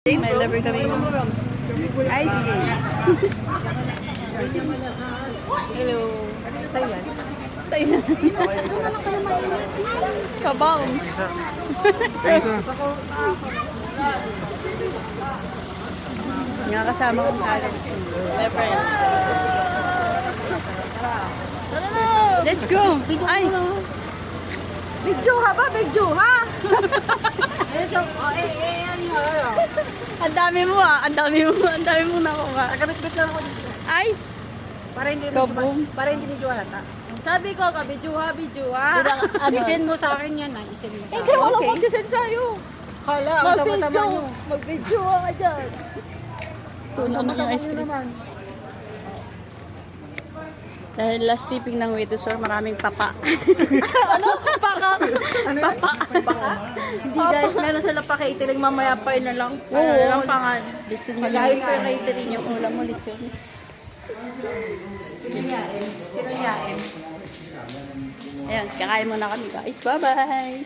May liver kami. Ice cream. Hello. Sa'yo yan? Sa'yo yan. Kabounce. Nga kasama kong talent. My friends. Let's go! Ay! Video ha ba? Video ha? Ang dami mo ah. Ang dami mo nakuha. Nakabit-bit lang ako dito. Ay! Para hindi Kaboom. para hindi video halata. Sabi ko, video ha. Isend mo sa akin yan ha. Isend mo sa akin. Ikaw wala ko sisend sa'yo. Hala, sama-sama nyo. Mag-video ka dyan. Tuno na yung ice cream. Dahil last tipping ng way to store, maraming papa. Ano? Paka? Paka? Hindi guys, meron sila pa catering mamaya pa yun na lang. Oo. Lang pangan. Lechon Magaling yun. pa yung catering. Yung ulam mo, lechon. Sino yain? Ayan, kakain muna kami guys. Bye-bye!